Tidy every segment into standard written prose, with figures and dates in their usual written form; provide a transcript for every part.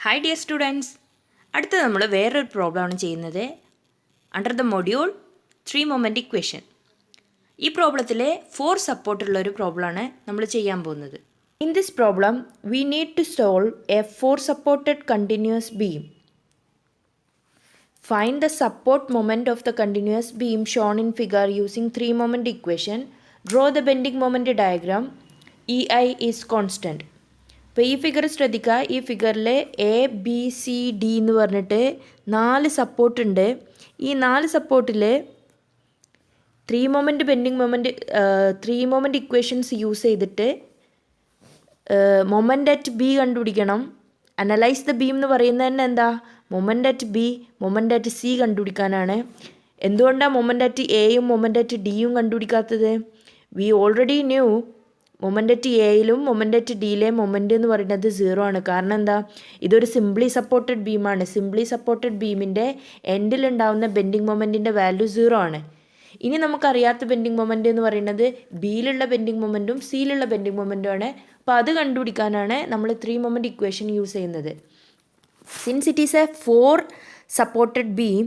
Hi dear students, അടുത്ത നമ്മൾ വേറൊരു പ്രോബ്ലമാണ് ചെയ്യുന്നത്. Under the module 3 moment equation. ഈ പ്രോബ്ലത്തിലെ 4 സപ്പോർട്ടുള്ള ഒരു പ്രോബ്ലമാണ് നമ്മൾ ചെയ്യാൻ പോകുന്നത്. In this problem we need to solve a 4 supported continuous beam. Find the support moment of the continuous beam shown in figure using 3 moment equation. Draw the bending moment diagram. EI is constant. അപ്പോൾ ഈ figure ശ്രദ്ധിക്കുക. ഈ ഫിഗറിൽ A B C D എന്ന് പറഞ്ഞിട്ട് 4 support ഉണ്ട്. ഈ 4 സപ്പോർട്ടിൽ 3 moment bending moment 3 moment equations use ചെയ്തിട്ട് മൊമെൻ്റ് അറ്റ് ബി കണ്ടുപിടിക്കണം. അനലൈസ് ദ ബീം എന്ന് പറയുന്നത് തന്നെ എന്താ? Moment at B, moment at C കണ്ടുപിടിക്കാനാണ്. എന്തുകൊണ്ടാണ് മൊമെൻ്റ് അറ്റ് എയും മൊമെൻ്റ് അറ്റ് ഡിയും കണ്ടുപിടിക്കാത്തത്? We already knew moment at എയിലും മൊമെൻ്റ് അറ്റ് ഡിയിലെ മൊമെൻ്റ് എന്ന് പറയുന്നത് 0 ആണ്. കാരണം എന്താ? ഇതൊരു സിംപ്ലി സപ്പോർട്ടഡ് ബീമാണ്. സിംപ്ലി സപ്പോർട്ടഡ് ബീമിൻ്റെ എൻഡിലുണ്ടാവുന്ന ബെൻഡിങ് മൊമെൻറ്റിൻ്റെ വാല്യൂ 0 ആണ്. ഇനി നമുക്കറിയാത്ത ബെൻഡിങ് മൊമെൻ്റ് എന്ന് പറയുന്നത് ബിയിലുള്ള ബെൻഡിങ് മൊമെൻറ്റും സിയിലുള്ള ബെൻഡിങ് മൊമെൻറ്റും ആണ്. അപ്പോൾ അത് കണ്ടുപിടിക്കാനാണ് നമ്മൾ 3 മൊമെൻറ്റ് ഇക്വേഷൻ യൂസ് ചെയ്യുന്നത്. Since it is A 4 supported beam,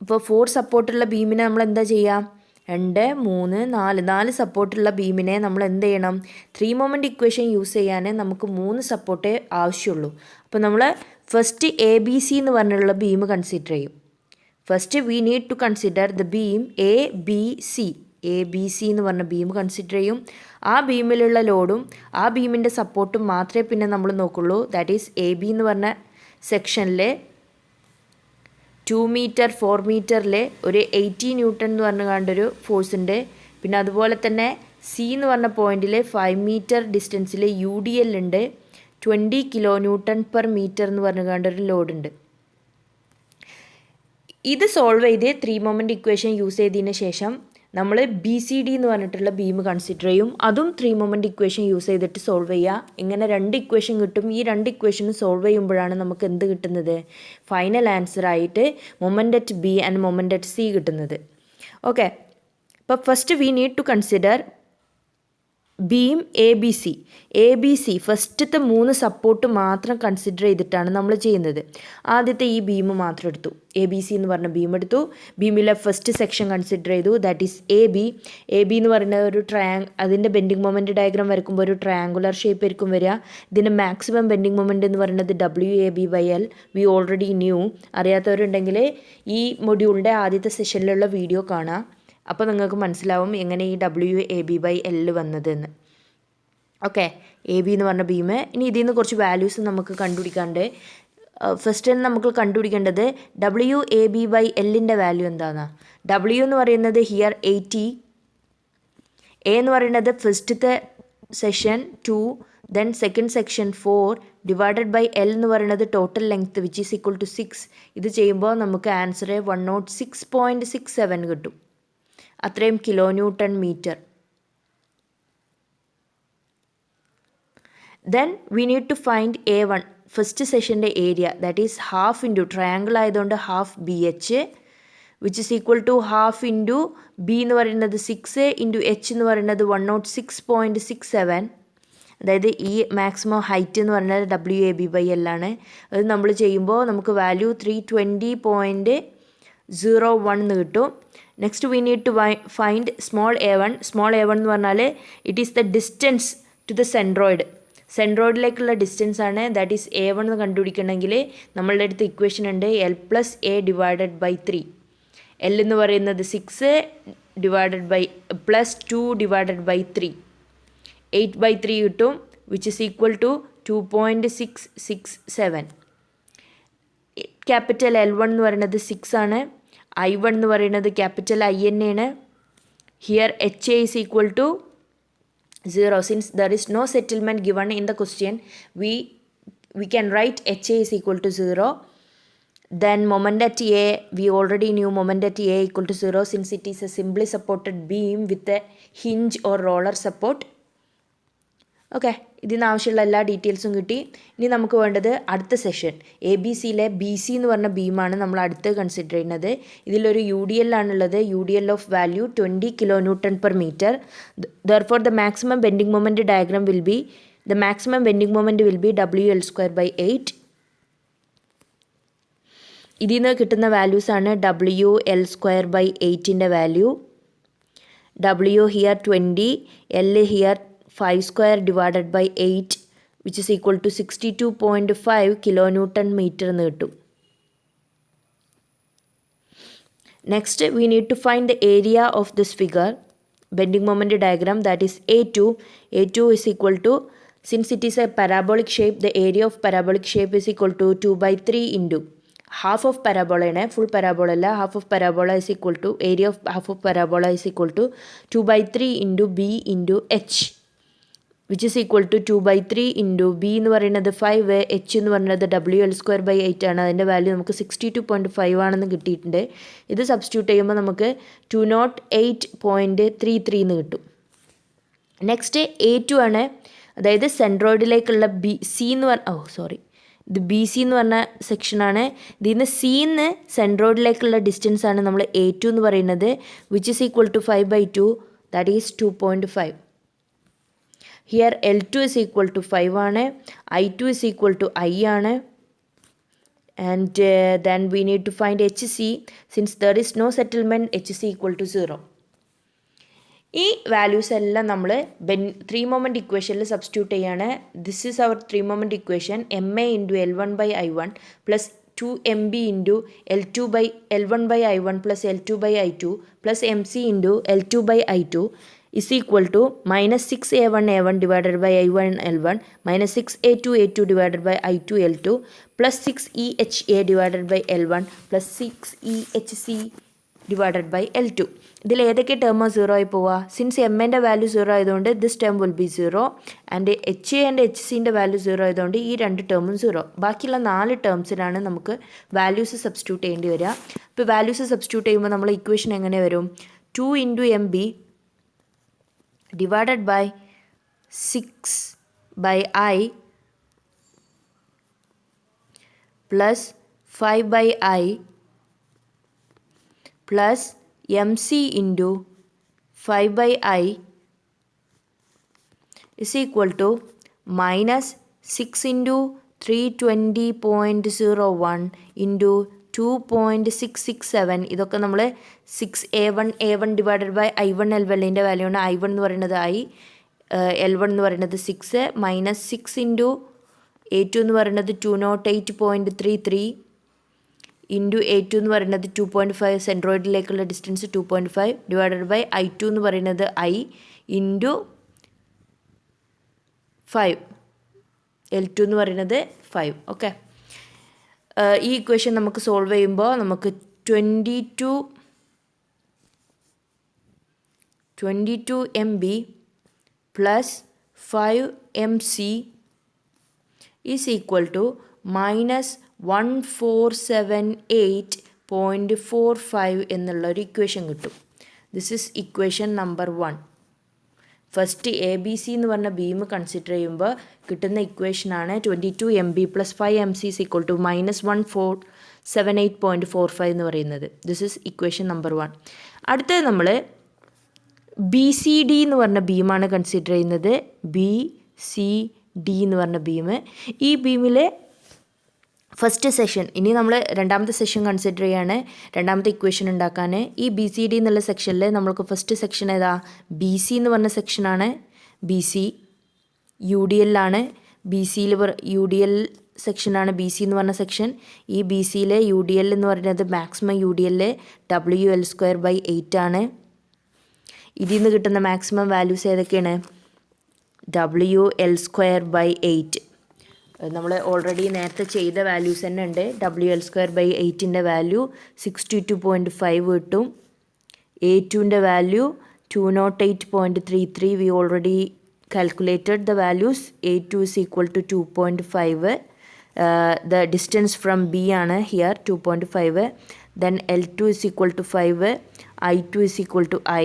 ഇപ്പോൾ 4 സപ്പോർട്ടുള്ള ബീമിനെ നമ്മൾ എന്താ ചെയ്യുക? 2, 3, 4 സപ്പോർട്ടുള്ള ബീമിനെ നമ്മൾ എന്ത് ചെയ്യണം? 3 മൊമെൻ്റ് ഇക്വേഷൻ യൂസ് ചെയ്യാൻ നമുക്ക് 3 സപ്പോർട്ടേ ആവശ്യമുള്ളൂ. അപ്പോൾ നമ്മൾ ഫസ്റ്റ് എ ബി സി എന്ന് പറഞ്ഞുള്ള ബീം കൺസിഡർ ചെയ്യും. First we need to consider the beam A B C. A B C എന്ന് പറഞ്ഞ ബീം കൺസിഡർ ചെയ്യും. ആ ബീമിലുള്ള ലോഡും ആ ബീമിൻ്റെ സപ്പോർട്ടും മാത്രമേ പിന്നെ നമ്മൾ നോക്കുള്ളൂ. ദാറ്റ് ഈസ് എ ബി എന്ന് പറഞ്ഞ സെക്ഷനിൽ 2 മീറ്റർ 4 മീറ്ററിൽ ഒരു 80 ന്യൂട്ടൺ എന്ന് പറഞ്ഞ കണ്ടൊരു ഫോഴ്സ് ഉണ്ട്. പിന്നെ അതുപോലെ തന്നെ സി എന്ന് പറഞ്ഞ പോയിന്റിൽ 5 മീറ്റർ ഡിസ്റ്റൻസിൽ യു ഡി എൽ ഉണ്ട്. 20 കിലോ ന്യൂട്ടൺ പെർ മീറ്റർ എന്ന് പറഞ്ഞ കണ്ടൊരു ലോഡുണ്ട്. ഇത് സോൾവ് ചെയ്ത് 3 മൊമെൻ്റ് ഇക്വേഷൻ യൂസ് ചെയ്തതിന് ശേഷം നമ്മൾ ബി സി ഡി എന്ന് പറഞ്ഞിട്ടുള്ള ബീം കൺസിഡർ ചെയ്യും. അതും 3 മൊമെൻ്റ് ഇക്വേഷൻ യൂസ് ചെയ്തിട്ട് സോൾവ് ചെയ്യുക. ഇങ്ങനെ 2 ഇക്വേഷൻ കിട്ടും. ഈ 2 ഇക്വേഷനും സോൾവ് ചെയ്യുമ്പോഴാണ് നമുക്ക് എന്ത് കിട്ടുന്നത്? ഫൈനൽ ആൻസർ ആയിട്ട് moment at B and moment at C കിട്ടുന്നത്. ഓക്കെ, അപ്പോൾ first we need to consider beam A B C. A B C ഫസ്റ്റത്തെ 3 സപ്പോർട്ട് മാത്രം കൺസിഡർ ചെയ്തിട്ടാണ് നമ്മൾ ചെയ്യുന്നത്. ആദ്യത്തെ ഈ ബീം മാത്രം എടുത്തു. എ ബി സി എന്ന് പറഞ്ഞ ബീം എടുത്തു. ബീമിലെ ഫസ്റ്റ് സെക്ഷൻ കൺസിഡർ ചെയ്തു. That is A B. A B എന്ന് പറയുന്ന ഒരു അതിൻ്റെ ബെൻഡിങ് മൊമെൻറ്റ് ഡയഗ്രാം വരയ്ക്കുമ്പോൾ ഒരു ട്രയാങ്കുലർ ഷേപ്പ് ആയിരിക്കും വരിക. ഇതിൻ്റെ മാക്സിമം ബെൻഡിങ് മൊമെൻറ്റ് എന്ന് പറയുന്നത് WAB/L. V already new. അറിയാത്തവരുണ്ടെങ്കിൽ ഈ മൊഡ്യൂളിൻ്റെ ആദ്യത്തെ സെഷനിലുള്ള വീഡിയോ കാണാം. അപ്പോൾ നിങ്ങൾക്ക് മനസ്സിലാവും എങ്ങനെ ഈ WAB/L വന്നതെന്ന്. ഓക്കെ, എ ബി എന്ന് പറഞ്ഞ ബീം. ഇനി ഇതിൽ നിന്ന് കുറച്ച് വാല്യൂസ് നമുക്ക് കണ്ടുപിടിക്കാണ്ട്. ഫസ്റ്റ് നമുക്ക് കണ്ടുപിടിക്കേണ്ടത് WAB/Lൻ്റെ വാല്യൂ എന്താണെന്നാ. W എന്ന് പറയുന്നത് ഹിയർ 80, എ എന്ന് പറയുന്നത് ഫസ്റ്റത്തെ section 2, then second section 4 divided by L എന്ന് പറയുന്നത് total length which is equal to 6. ഇത് ചെയ്യുമ്പോൾ നമുക്ക് ആൻസർ 106.67 കിട്ടും. അത്രയും kilo newton metre. Then we need to find A1, ഫസ്റ്റ് സെഷൻ്റെ area. That is half into triangle ആയതുകൊണ്ട് half BH which is equal to half into B എന്ന് പറയുന്നത് 6 ഇൻറ്റു H എന്ന് പറയുന്നത് 106.67. അതായത് ഈ മാക്സിമം ഹൈറ്റ് എന്ന് പറയുന്നത് WAB/L ആണ്. അത് നമ്മൾ ചെയ്യുമ്പോൾ നമുക്ക് വാല്യൂ 320.01 എന്ന് കിട്ടും. Next we need to find small a1. Small a1 എന്ന് പറഞ്ഞാൽ it is the distance to the centroid. സെൻട്രോയിഡിലേക്കുള്ള ഡിസ്റ്റൻസ് ആണ്. ദാറ്റ് ഈസ് A1 എന്ന് കണ്ടുപിടിക്കണമെങ്കിൽ നമ്മളുടെ അടുത്ത് ഇക്വേഷൻ ഉണ്ട് L+A ഡിവൈഡഡ് ബൈ 3. L എന്ന് പറയുന്നത് 6 ഡിവൈഡഡ് ബൈ +2 ഡിവൈഡഡ് ബൈ 3, 8/3 കിട്ടും which is equal to 2.667. Capital L1 എന്ന് പറയുന്നത് 6 ആണ്. I1 എന്ന് പറയുന്നത് ക്യാപിറ്റൽ IN ആണ്. Here HA is equal to 0. Since there is no settlement given in the question, we can write HA is equal to 0. Then moment at A, we already knew moment at A equal to 0 since it is a simply supported beam with a hinge or roller support. Okay, ഇതിന് ആവശ്യമുള്ള എല്ലാ ഡീറ്റെയിൽസും കിട്ടി. ഇനി നമുക്ക് വേണ്ടത് അടുത്ത session A B സിയിലെ BC എന്ന് പറഞ്ഞ ബീമാണ് നമ്മൾ അടുത്ത് കൺസിഡർ ചെയ്യുന്നത്. ഇതിലൊരു UDL ആണുള്ളത്. UDL of value 20 kilo newton per metre. Therefore the maximum bending moment diagram will be WL² by 8. ഇതിൽ നിന്ന് കിട്ടുന്ന വാല്യൂസാണ് WL²/8 value. W here 20, L here 5² / 8 which is equal to 62.5 kN/m എന്ന് കിട്ടും. Next we need to find the area of this figure, bending moment diagram, that is A2. A2 is equal to, since it is a parabolic shape, the area of parabolic shape is equal to 2/3 into half of parabola ആണ്, full parabola അല്ല, half of parabola is equal to, area of half of parabola is equal to 2/3 into B into H, which is equal to 2/3 into B എന്ന് പറയുന്നത് 5, H എന്ന് പറയുന്നത് WL²/8 ആണ്. അതിൻ്റെ value നമുക്ക് 62.5 ആണെന്ന് കിട്ടിയിട്ടുണ്ട്. ഇത് സബ്സ്റ്റിറ്റ്യൂട്ട് ചെയ്യുമ്പോൾ നമുക്ക് 208.33 എന്ന് കിട്ടും. നെക്സ്റ്റ് A2 ആണ്, അതായത് സെൻട്രോയിഡിലേക്കുള്ള ഇത് BC എന്ന് പറഞ്ഞ സെക്ഷനാണ്. ഇതിൽ നിന്ന് സിന്ന് സെൻട്രോയിഡിലേക്കുള്ള ഡിസ്റ്റൻസ് ആണ് നമ്മൾ A2 എന്ന് പറയുന്നത്, which is equal to 5/2, that is 2.5. Here L2 is equal to 5 ആണ്, I2 is equal to I ആണ്, and then we need to find HC. Since there is no settlement, HC equal to 0. ഈ values എല്ലാം നമ്മൾ 3 moment ഇക്വേഷനിൽ substitute ചെയ്യാണ്. This is our 3 moment equation. MA into L1/I1 plus 2MB into L1/I1 plus L2/I2 plus MC into L2/I2 is equal to minus 6A1 divided by I1 L1 minus 6A2 divided by I2 L2 plus 6EHA divided by L1 plus 6EHC divided by L2. ഇതിൽ ഏതൊക്കെ ടേമോ 0 ആയി പോവുക? Since എമ്മിൻ്റെ value 0 ആയതുകൊണ്ട് this term will be 0 and HA and HCൻ്റെ value 0 ആയതുകൊണ്ട് ഈ 2 ടേമും 0. ബാക്കിയുള്ള 4 ടേംസിലാണ് നമുക്ക് വാല്യൂസ് സബ്സ്റ്റിറ്റ്യൂട്ട് ചെയ്യേണ്ടി വരിക. ഇപ്പോൾ വാല്യൂസ് സബ്സ്റ്റിറ്റ്യൂട്ട് ചെയ്യുമ്പോൾ നമ്മൾ ഇക്വേഷൻ എങ്ങനെ വരും? 2 into MB divided by 6/I plus 5/I plus MC into 5/I is equal to minus 6 into 320.01 into 2.667. ഇതൊക്കെ നമ്മൾ 6A1 divided by I1 L1ൻ്റെ value ആണ്. I1 എന്ന് പറയുന്നത് I, L1 എന്ന് പറയുന്നത് 6 മൈനസ് 6 ഇൻറ്റു A2 എന്ന് പറയുന്നത് 208.33 ഇൻറ്റു A2 എന്ന് പറയുന്നത് 2.5, സെൻട്രോയിഡിലേക്കുള്ള ഡിസ്റ്റൻസ് 2.5 ഡിവൈഡഡ് ബൈ I2 എന്ന് പറയുന്നത് I ഇൻറ്റു 5, L2 എന്ന് പറയുന്നത് 5. ഓക്കെ, ഈ ഇക്വേഷൻ നമുക്ക് സോൾവ് ചെയ്യുമ്പോൾ നമുക്ക് 22 MB plus 5 MC is equal to minus 1478.45 എന്നുള്ളൊരു ഇക്വേഷൻ കിട്ടും. This is equation number 1. First ABC എന്ന് പറഞ്ഞ ബീം കൺസിഡർ ചെയ്യുമ്പോൾ കിട്ടുന്ന ഇക്വേഷനാണ് 22 MB plus 5 MC is equal to minus 1478.45 എന്ന് പറയുന്നത്. This is equation number 1. അടുത്തത് നമ്മൾ BCD എന്ന് പറഞ്ഞ ബീമാണ് കൺസിഡർ ചെയ്യുന്നത്. BCD എന്ന് പറഞ്ഞ ബീം, ഈ ബീമിലെ ഫസ്റ്റ് സെക്ഷൻ, ഇനി നമ്മൾ രണ്ടാമത്തെ സെക്ഷൻ കൺസിഡർ ചെയ്യാണ്, രണ്ടാമത്തെ ഇക്വേഷൻ ഉണ്ടാക്കാൻ. ഈ BCD എന്നുള്ള സെക്ഷനിൽ നമ്മൾക്ക് ഫസ്റ്റ് സെക്ഷൻ ഏതാ? BC എന്ന് പറഞ്ഞ സെക്ഷനാണ്. BC UDL ആണ്. BCയിൽ UDL സെക്ഷനാണ് BC എന്ന് പറഞ്ഞ സെക്ഷൻ. ഈ BCയിലെ UDL എന്ന് പറയുന്നത് മാക്സിമം UDL WL²/8 ആണ്. ഇതിൽ നിന്ന് കിട്ടുന്ന മാക്സിമം വാല്യൂസ് ഏതൊക്കെയാണ്? WL²/8 നമ്മൾ ഓൾറെഡി നേരത്തെ ചെയ്ത വാല്യൂസ് തന്നെ ഉണ്ട്. WL²/8ൻ്റെ വാല്യൂ 62.5 കിട്ടും. A2ൻ്റെ value 208.33. We already calculated the values. A2 is equal to 2.5. The distance from B ആണ് here 2.5. Then L2 is equal to 5. I2 is equal to I.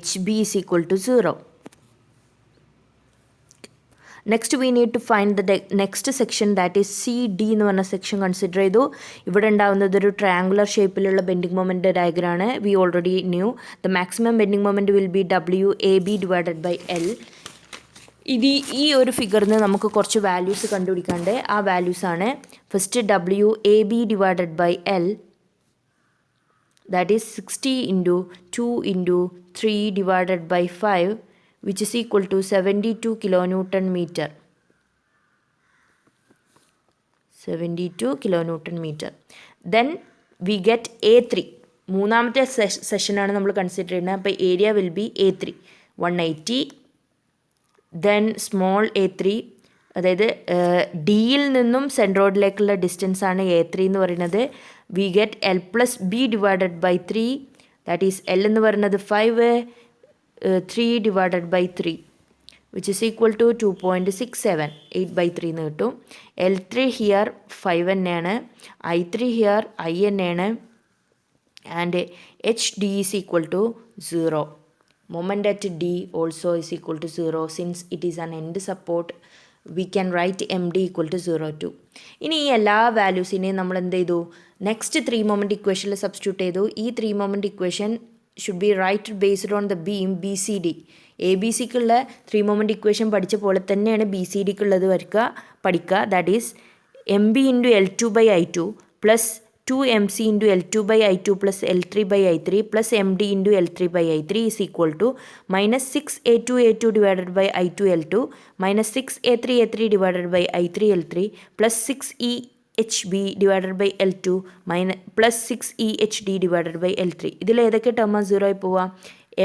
HB is equal to 0. Next we need to find the next section, that is CD എന്ന് പറഞ്ഞ section consider ചെയ്തു. ഇവിടെ ഉണ്ടാകുന്നത് ഒരു triangular ഷേപ്പിലുള്ള bending moment ഡയഗ്രാണ്. We already knew the maximum bending moment will be WAB divided by L. ഈ ഒരു ഫിഗറിൽ നിന്ന് നമുക്ക് കുറച്ച് വാല്യൂസ് കണ്ടുപിടിക്കാണ്ട്. ആ വാല്യൂസാണ് first WAB divided by L, that is 60 into 2 into 3 divided by 5 which is equal to 72 kilonewton metre. 72 kilonewton metre. Then we get A3. മൂന്നാമത്തെ സെഷനാണ് നമ്മൾ കൺസിഡർ ചെയ്യുന്നത്. അപ്പോൾ area will be A3 180. Then small A3, അതായത് ഡിയിൽ നിന്നും സെൻട്രോയിഡിലേക്കുള്ള distance ആണ് A3 എന്ന് പറയുന്നത്. We get L plus B divided by 3, that is L എന്ന് പറയുന്നത് 5, 3 divided by 3 which is equal to 2.67, 8/3 എന്ന് കിട്ടും. L3 ഹിയർ 5 തന്നെയാണ്, I3 ഹിയർ I തന്നെയാണ്, and HD is equal to 0. Moment at D also is equal to 0. Since it is an end support, we can write MD equal to 0 too. ഇനി ഈ എല്ലാ വാല്യൂസിനെയും നമ്മൾ എന്ത് ചെയ്തു, നെക്സ്റ്റ് 3 മൊമെൻറ്റ് ഇക്വേഷനിൽ substitute ചെയ്തു. ഈ 3 moment equation should be write based on the beam BCD. ABC-ക്കുള്ള 3 മൊമെൻറ്റ് ഇക്വേഷൻ പഠിച്ച പോലെ തന്നെയാണ് BCD-ക്കുള്ളത് പഠിക്കുക. That is MB into L2 by I2 plus 2MC into L2 by I2 plus L3 by I3 plus MD into L3 by I3 is equal to minus 6A2 divided by I2 L2 minus 6A3 divided by I3 L3 plus 6EHB divided by L2 minus plus 6EHD divided by L3. ഇതിൽ ഏതൊക്കെ ടേമാണ് 0 ആയി പോവുക?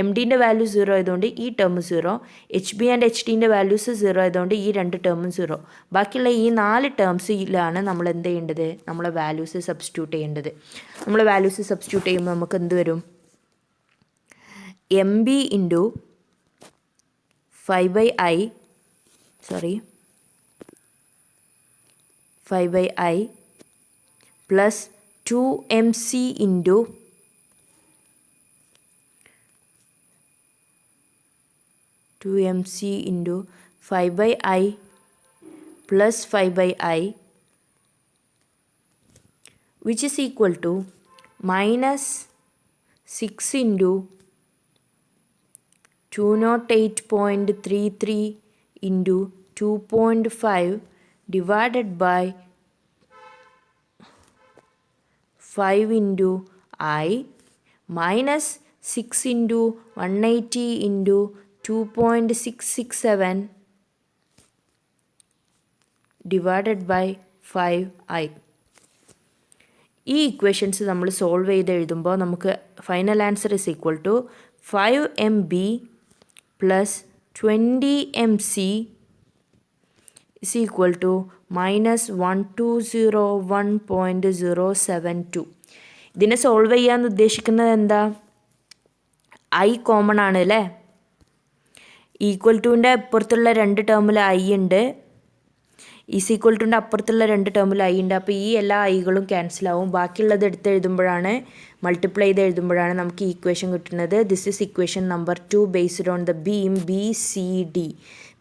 MDൻ്റെ value 0 ആയതുകൊണ്ട് ഈ term 0, HB and HDൻ്റെ values 0 ആയതുകൊണ്ട് ഈ രണ്ട് ടേമും 0. ബാക്കിയുള്ള ഈ 4 ടേംസിലാണ് നമ്മൾ എന്ത് ചെയ്യേണ്ടത്, നമ്മളെ വാല്യൂസ് സബ്സ്റ്റിറ്റ്യൂട്ട് ചെയ്യേണ്ടത്. നമ്മൾ വാല്യൂസ് സബ്സ്റ്റിറ്റ്യൂട്ട് ചെയ്യുമ്പോൾ നമുക്ക് എന്ത് വരും? MB into 5/I plus 2MC into 2MC into 5/I plus 5/I which is equal to minus 6 into 208.33 into 2.5 divided by 5 into I minus 6 into 180 into 2.667 divided by 5I. ഈ equations നമ്മൾ solve ചെയ്ത് എഴുതുമ്പോൾ നമുക്ക് final answer is equal to 5MB plus 20MC is equal to minus 1201.072. ഇതിനെ solve ചെയ്യാൻ ഉദ്ദേശിക്കുന്നത് എന്താ? I common ആണ് അല്ലേ? ഈക്വൽ ടുവിൻ്റെ അപ്പുറത്തുള്ള രണ്ട് ടേമിൽ I ഉണ്ട്, ഈസ് ഈക്വൽ ടുവിൻ്റെ അപ്പുറത്തുള്ള രണ്ട് ടേമിൽ I ഉണ്ട്. അപ്പോൾ ഈ എല്ലാ ഐകളും ക്യാൻസലാവും. ബാക്കിയുള്ളത് എടുത്ത് എഴുതുമ്പോഴാണ്, മൾട്ടിപ്ലൈ ചെയ്ത് എഴുതുമ്പോഴാണ് നമുക്ക് ഈ ഇക്വേഷൻ കിട്ടുന്നത്. This is equation number 2 based on the beam BCD.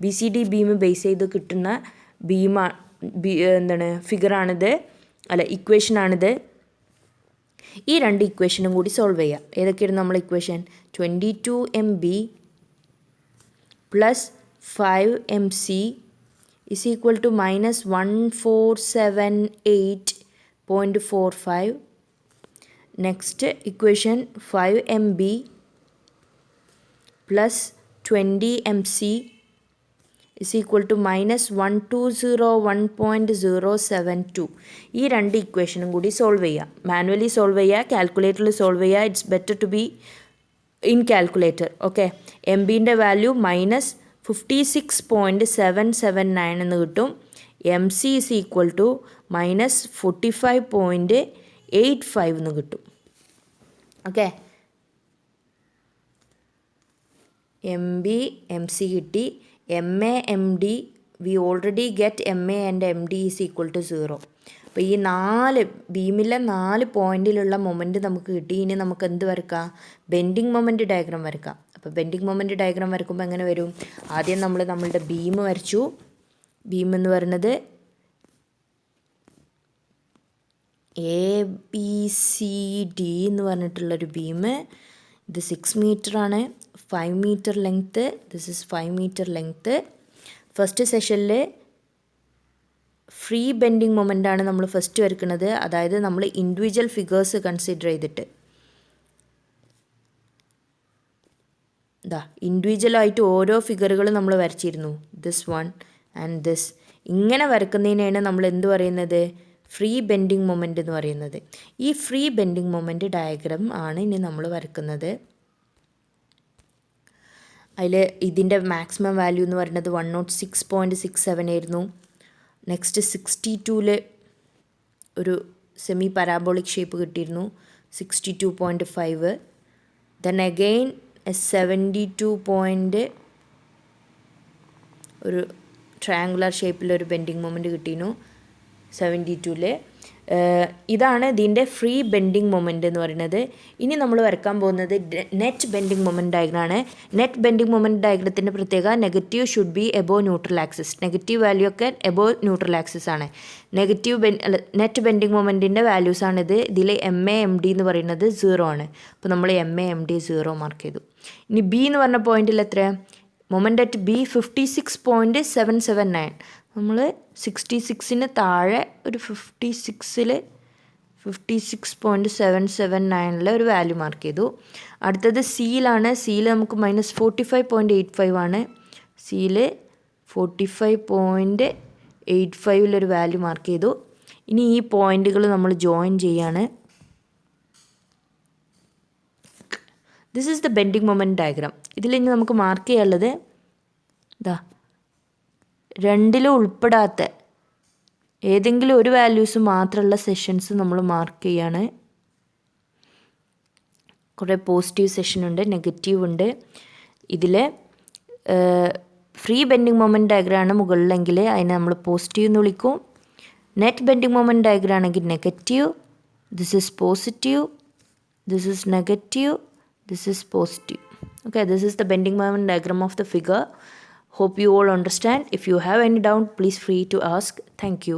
BCD beam base ചെയ്ത് കിട്ടുന്ന ഫിഗറാണിത്, അല്ല ഇക്വേഷനാണിത്. ഈ രണ്ട് ഇക്വേഷനും കൂടി സോൾവ് ചെയ്യാം. ഏതൊക്കെയാണ് നമ്മൾ equation? 22MB plus 5MC is equal to minus 1478.45. Next equation 5MB plus 20MC is equal to minus 1201.072. ഈ രണ്ട് ഇക്വേഷനും കൂടി സോൾവ് ചെയ്യുക. മാനുവലി സോൾവ് ചെയ്യുക, കാൽക്കുലേറ്ററിൽ സോൾവ് ചെയ്യുക. It's better to be in calculator. Okay, MBൻ്റെ വാല്യൂ മൈനസ് 56.779 എന്ന് കിട്ടും. MC is equal to minus 45.85 എന്ന് കിട്ടും. ഓക്കെ, MB MC കിട്ടി. MA MD we already get MA and MD is equal to 0. അപ്പോൾ ഈ ബീമിലെ 4 പോയിന്റിലുള്ള മൊമെൻറ്റ് നമുക്ക് കിട്ടി. ഇനി നമുക്ക് എന്ത് വരക്കാം? ബെൻഡിങ് മൊമെൻറ്റ് ഡയഗ്രാം വരക്കാം. അപ്പോൾ ബെൻഡിങ് മൊമെൻറ്റ് ഡയഗ്രാം വരക്കുമ്പോൾ എങ്ങനെ വരും? ആദ്യം നമ്മളുടെ ബീം വരച്ചു. ബീം എന്ന് പറയുന്നത് ABCD എന്ന് പറഞ്ഞിട്ടുള്ളൊരു ബീം. ഇത് 6 മീറ്ററാണ്, 5 metre length. This is 5 metre length. First സെഷനിൽ ഫ്രീ ബെൻഡിങ് മൊമെൻ്റാണ് നമ്മൾ ഫസ്റ്റ് വരയ്ക്കുന്നത്. അതായത് നമ്മൾ ഇൻഡിവിജ്വൽ ഫിഗേഴ്സ് കൺസിഡർ ചെയ്തിട്ട് ഇൻഡിവിജ്വലായിട്ട് ഓരോ ഫിഗറുകൾ നമ്മൾ വരച്ചിരുന്നു. This one and this. ഇങ്ങനെ വരക്കുന്നതിനാണ് നമ്മൾ എന്ത് പറയുന്നത്? ഫ്രീ ബെൻഡിങ് മൊമെൻ്റ് എന്ന് പറയുന്നത്. ഈ ഫ്രീ ബെൻഡിങ് മൊമെൻ്റ് ഡയഗ്രാം ആണ് ഇനി നമ്മൾ വരക്കുന്നത്. അതിൽ ഇതിൻ്റെ മാക്സിമം വാല്യൂ എന്ന് പറയുന്നത് 106.67 ആയിരുന്നു. നെക്സ്റ്റ് 62-ൽ ഒരു സെമി പരാബോളിക് ഷേപ്പ് കിട്ടിയിരുന്നു, 62.5. ദെൻ അഗെയിൻ 72 ഒരു ട്രയാങ്കുലർ ഷേപ്പിലൊരു ബെൻഡിങ് മൊമെൻറ്റ് കിട്ടിയിരുന്നു 72-ൽ. ഇതാണ് ഇതിൻ്റെ ഫ്രീ ബെൻഡിങ് മൊമെൻ്റ് എന്ന് പറയുന്നത്. ഇനി നമ്മൾ വരക്കാൻ പോകുന്നത് നെറ്റ് ബെൻഡിങ് മൊമെൻ്റ് ഡയഗ്രാമാണ്. നെറ്റ് ബെൻഡിങ് മൊമെൻ്റ് ഡയഗ്രത്തിൻ്റെ പ്രത്യേകത negative should be above neutral axis. Negative value ഒക്കെ എബോവ് ന്യൂട്രൽ ആക്സിസ് ആണ്. നെറ്റ് ബെൻഡിങ് മൊമെൻറ്റിൻ്റെ വാല്യൂസാണിത്. ഇതിൽ MA MD എന്ന് പറയുന്നത് 0 ആണ്. അപ്പോൾ നമ്മൾ MA MD 0 മാർക്ക് ചെയ്തു. ഇനി ബി എന്ന് പറഞ്ഞ പോയിന്റിൽ എത്ര? Moment at B 56.779. നമ്മൾ 66-ന് താഴെ ഒരു 56.779 ഒരു വാല്യൂ മാർക്ക് ചെയ്തു. അടുത്തത് സിയിലാണ്. സിയിൽ നമുക്ക് -45.85 ആണ്. സിയിൽ 45.85 വാല്യൂ മാർക്ക് ചെയ്തു. ഇനി ഈ പോയിന്റുകൾ നമ്മൾ ജോയിൻ ചെയ്യാണ്. This is the bending moment diagram. ഇതിൽ ഇനി നമുക്ക് മാർക്ക് ചെയ്യാനുള്ളത് രണ്ടിലും ഉൾപ്പെടാത്ത ഏതെങ്കിലും ഒരു വാല്യൂസ് മാത്രമുള്ള സെഷൻസ് നമ്മൾ മാർക്ക് ചെയ്യാണ്. കുറേ പോസിറ്റീവ് സെഷൻ ഉണ്ട്, നെഗറ്റീവ് ഉണ്ട്. ഇതിൽ ഫ്രീ ബെൻഡിങ് മൊമെൻറ്റ് ഡയഗ്രാമാണ് മുകളിലെങ്കിൽ അതിനെ നമ്മൾ പോസിറ്റീവ് എന്ന് വിളിക്കും. നെറ്റ് ബെൻഡിങ് മൊമെൻറ്റ് ഡയഗ്രാം ആണെങ്കിൽ negative. This is positive, this is negative, this is positive. Okay, this is the bending moment diagram of the figure. Hope you all understand. If you have any doubt, please free to ask. Thank you.